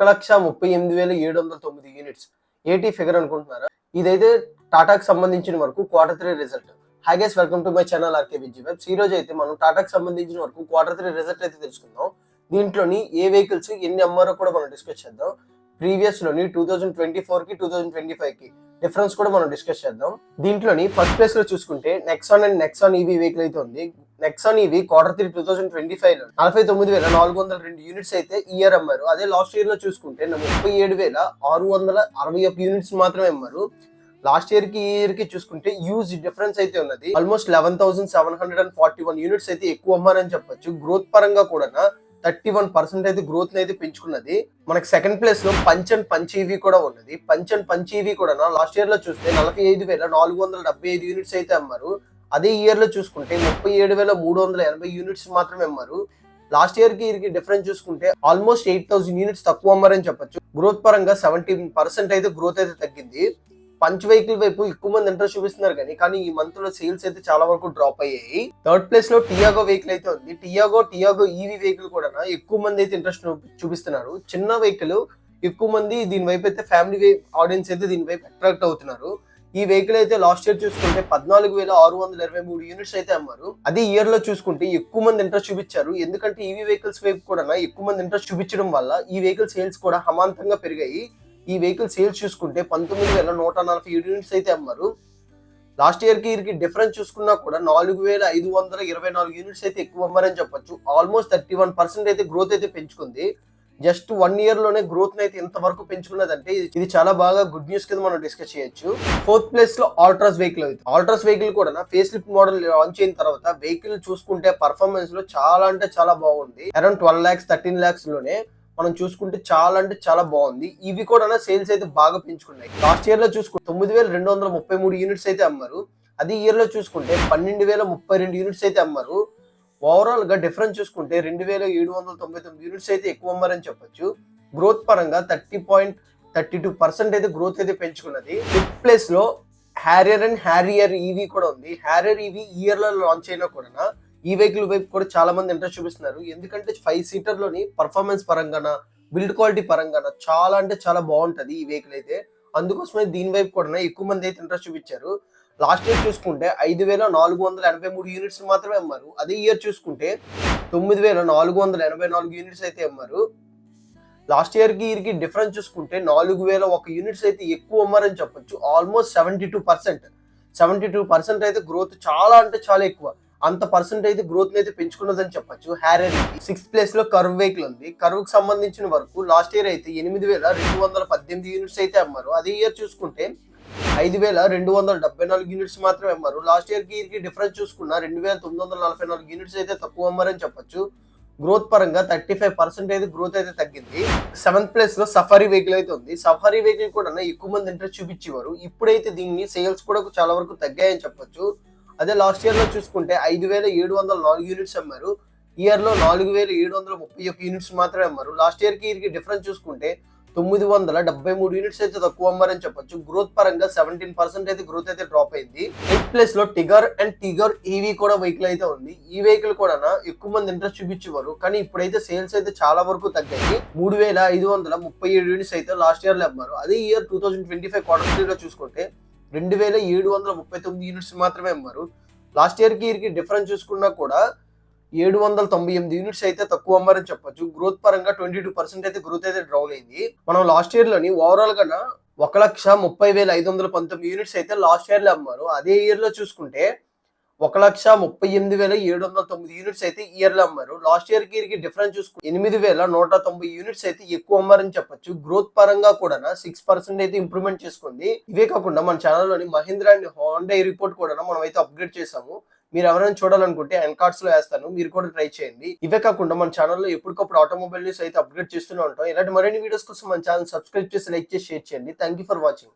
1,38,709 units. ఏటీ figure అనుకుంటున్నారా? ఇదైతే టాటాకి సంబంధించిన వరకు Q3 result. Hi guys, welcome to my channel RK Viji webs. ఈ రోజు అయితే మనం టాటాకి సంబంధించిన వరకు Q3 రిజల్ట్ అయితే తెలుసుకుందాం. దీంట్లోని ఏ వెహికల్స్ ఎన్ని అమ్మారో కూడా మనం డిస్కస్ చేద్దాం. ప్రీవియస్ లోని 2024 కి 2025 కి డిఫరెన్స్ కూడా మనం డిస్కస్ చేద్దాం. దీంట్లోని ఫస్ట్ ప్లేస్ లో చూసుకుంటే Nexon and Nexon EV vehicle అయితే ఉంది. నెక్సాన్ ఈవీ Q3 2025 లో 49,402 యూనిట్స్ అయితే ఇయర్ అమ్మారు. అదే లాస్ట్ ఇయర్ లో చూసుకుంటే 37,661 యూనిట్స్ మాత్రమే అమ్మారు. లాస్ట్ ఇయర్ కి ఈ ఇయర్ కి చూసుకుంటే హ్యూజ్ డిఫరెన్స్ అయితే ఉన్నది. ఆల్మోస్ట్ 11,741 యూనిట్స్ అయితే ఎక్కువ అమ్మారని చెప్పొచ్చు. గ్రోత్ పరంగా కూడా 31% అయితే గ్రోత్ అయితే పెంచుకున్నది. మనకి సెకండ్ ప్లేస్ లో పంచ్ అండ్ పంచ్ ఈవీ కూడా ఉన్నది. పంచ్ అండ్ పంచ్ ఈవీ కూడా లాస్ట్ ఇయర్ లో చూస్తే 45,475 యూనిట్స్ అయితే అమ్మారు. అదే ఇయర్ లో చూసుకుంటే 37,380 యూనిట్స్ మాత్రమే అమ్మారు. లాస్ట్ ఇయర్ కి ఇయర్కి డిఫరెన్స్ చూసుకుంటే ఆల్మోస్ట్ 8,000 యూనిట్స్ తక్కువ అమ్మారని చెప్పొచ్చు. గ్రోత్ పరంగా 17% అయితే గ్రోత్ అయితే తగ్గింది. పంచ్ వెహికల్ వైపు ఎక్కువ మంది ఇంట్రెస్ట్ చూపిస్తున్నారు కానీ ఈ మంత్ లో సేల్స్ అయితే చాలా వరకు డ్రాప్ అయ్యాయి. థర్డ్ ప్లేస్ లో టియాగో వెహికల్ అయితే ఉంది. టియాగో ఈవీ వెహికల్ కూడా ఎక్కువ మంది అయితే ఇంట్రెస్ట్ చూపిస్తున్నారు. చిన్న వెహికల్ ఎక్కువ మంది దీని వైపు అయితే ఫ్యామిలీ ఆడియన్స్ అయితే దీని వైపు అట్రాక్ట్ అవుతున్నారు. ఈ వెహికల్ అయితే లాస్ట్ ఇయర్ చూసుకుంటే 14,623 యూనిట్స్ అయితే అమ్మారు. అదే ఇయర్ లో చూసుకుంటే ఎక్కువ మంది ఇంట్రెస్ట్ చూపించారు. ఎందుకంటే ఈవీ వెహికల్స్ వైపు కూడా ఎక్కువ మంది ఇంట్రెస్ట్ చూపించడం వల్ల ఈ వెహికల్ సేల్స్ కూడా అమాంతంగా పెరిగాయి. ఈ వెహికల్ సేల్స్ చూసుకుంటే 19,147 యూనిట్స్ అయితే అమ్మారు. లాస్ట్ ఇయర్ కి ఇయర్కి డిఫరెన్స్ చూసుకున్నా కూడా 4,524 యూనిట్స్ అయితే ఎక్కువ అమ్మారని చెప్పొచ్చు. ఆల్మోస్ట్ 31% అయితే గ్రోత్ అయితే పెంచుకుంది. జస్ట్ 1 ఇయర్ లోనే గ్రోత్ అయితే ఇంత వరకు పెంచుకున్నదంటే ఇది చాలా బాగా గుడ్ న్యూస్ కింద మనం డిస్కస్ చేయొచ్చు. ఫోర్త్ ప్లేస్ లో ఆల్ట్రాస్ వెహికల్ అయితే ఆల్ట్రాస్ వెహికల్ కూడా ఫేస్ లిఫ్ట్ మోడల్ లాంచ్ అయిన తర్వాత వెహికల్ చూసుకుంటే పర్ఫార్మెన్స్ లో చాలా అంటే చాలా బాగుంది. అరౌండ్ 12 lakhs 13 lakhs లోనే మనం చూసుకుంటే చాలా అంటే చాలా బాగుంది. ఇవి కూడా సేల్స్ అయితే బాగా పెంచుకున్నాయి. లాస్ట్ ఇయర్ లో చూసుకుంటే 9,233 యూనిట్స్ అయితే అమ్మారు. అదే ఇయర్ లో చూసుకుంటే 12,032 యూనిట్స్ అయితే అమ్మారు. ఓవరాల్ గా డిఫరెన్స్ చూసుకుంటే 2,799 యూనిట్స్ అయితే ఎక్కువ అమ్మారని చెప్పొచ్చు. గ్రోత్ పరంగా 30.32% అయితే గ్రోత్ అయితే పెంచుకున్నది. ఫిఫ్త్ ప్లేస్ లో హ్యారియర్ ఈవీ కూడా ఉంది. హ్యారియర్ ఈవీ ఇయర్ లో లాంచ్ అయినా కూడా ఈ వెహికల్ వైపు కూడా చాలా మంది ఇంట్రెస్ట్ చూపిస్తున్నారు. ఎందుకంటే 5 సీటర్ లోని పర్ఫార్మెన్స్ పరంగాన బిల్డ్ క్వాలిటీ పరంగాన చాలా అంటే చాలా బాగుంటది ఈ వెహికల్ అయితే. అందుకోసమే దీని వైపు కూడా ఎక్కువ మంది అయితే ఇంట్రెస్ట్ చూపించారు. లాస్ట్ ఇయర్ చూసుకుంటే 5,483 యూనిట్స్ మాత్రమే అమ్మారు. అదే ఇయర్ చూసుకుంటే 9,484 యూనిట్స్ అయితే అమ్మారు. లాస్ట్ ఇయర్ కి ఇయర్కి డిఫరెన్స్ చూసుకుంటే 4,001 యూనిట్స్ అయితే ఎక్కువ అమ్మారని చెప్పొచ్చు. ఆల్మోస్ట్ 72% అయితే గ్రోత్ చాలా అంటే చాలా ఎక్కువ. అంత పర్సెంట్ అయితే గ్రోత్ అయితే పెంచుకున్నదని చెప్పొచ్చు. హ్యారియర్ సిక్స్త్ ప్లేస్ లో కర్వ్ వెహికల్ ఉంది. కర్వ్ కి సంబంధించిన వరకు లాస్ట్ ఇయర్ అయితే 8,218 యూనిట్స్ అయితే అమ్మారు. అదే ఇయర్ చూసుకుంటే 5,274 యూనిట్స్ మాత్రమే అమ్మారు. లాస్ట్ ఇయర్ కి ఇయర్కి డిఫరెన్స్ చూసుకున్న 2,944 యూనిట్స్ అయితే తక్కువ అమ్మారని చెప్పొచ్చు. గ్రోత్ పరంగా 35% అయితే గ్రోత్ అయితే తగ్గింది. సెవెంత్ ప్లేస్ లో సఫారీ వెహికల్ అయితే ఉంది. సఫారీ వెహికల్ కూడా ఎక్కువ మంది ఇంట్రెస్ట్ చూపించేవారు. ఇప్పుడైతే దీన్ని సేల్స్ కూడా చాలా వరకు తగ్గాయని చెప్పొచ్చు. అదే లాస్ట్ ఇయర్ లో చూసుకుంటే 5,704 యూనిట్స్ అమ్మారు. ఇయర్ లో 4,731 యూనిట్స్ మాత్రమే అమ్మారు. లాస్ట్ ఇయర్ కి ఇయర్కి డిఫరెన్స్ చూసుకుంటే 973 యూనిట్స్ అయితే తక్కువ అమ్మారని చెప్పొచ్చు. గ్రోత్ పరంగా 17% అయితే గ్రోత్ అయితే డ్రాప్ అయింది. ఎయిత్ ప్లేస్ లో టిగర్ ఈవీ కూడా వెహికల్ అయితే ఉంది. ఈ వెహికల్ కూడా ఎక్కువ మంది ఇంట్రెస్ట్ చూపించేవారు. కానీ ఇప్పుడైతే సేల్స్ అయితే చాలా వరకు తగ్గాయి. 3,537 యూనిట్స్ అయితే లాస్ట్ ఇయర్ లో అమ్మారు. అదే ఇయర్ 2025 Q3 లో చూసుకుంటే 2,739 యూనిట్స్ మాత్రమే అమ్మారు. లాస్ట్ ఇయర్ కి ఇయర్కి డిఫరెన్స్ చూసుకున్నా కూడా 798 యూనిట్స్ అయితే తక్కువ అమ్మారని చెప్పొచ్చు. గ్రోత్ పరంగా 22% అయితే గ్రోత్ అయితే డ్రౌన్ అయింది. మనం లాస్ట్ ఇయర్ లోని ఓవరాల్ గా 1,30,519 యూనిట్స్ అయితే లాస్ట్ ఇయర్ లో అమ్మారు. అదే ఇయర్ లో చూసుకుంటే 1,38,709 యూనిట్స్ అయితే ఇయర్ లో అమ్మారు. లాస్ట్ ఇయర్ కి ఇయర్కి డిఫరెన్స్ చూసుకుంటే 8,190 యూనిట్స్ అయితే ఎక్కువ అమ్మారని చెప్పొచ్చు. గ్రోత్ పరంగా కూడా 6% అయితే ఇంప్రూవ్మెంట్ చేసుకుంది. ఇవే కాకుండా మన ఛానల్ లోని మహీంద్రా అండ్ హోండా రిపోర్ట్ కూడా మనం అయితే అప్గ్రేడ్ చేసాము. మీరు ఎవరైనా చూడాలనుకుంటే ఎండ్ కార్డ్స్ లో వేస్తాను, మీరు కూడా ట్రై చేయండి. ఇవే కాకుండా మన ఛానల్లో ఎప్పటికప్పుడు ఆటోమొబైల్ న్యూస్ అయితే అప్గ్రేడ్ చేస్తూనే ఉంటాం. ఇలాంటి మరిన్ని వీడియోస్ కోసం మన ఛానల్ సబ్స్క్రైబ్ చేసి లైక్ చేసి షేర్ చేయండి. Thank you for watching.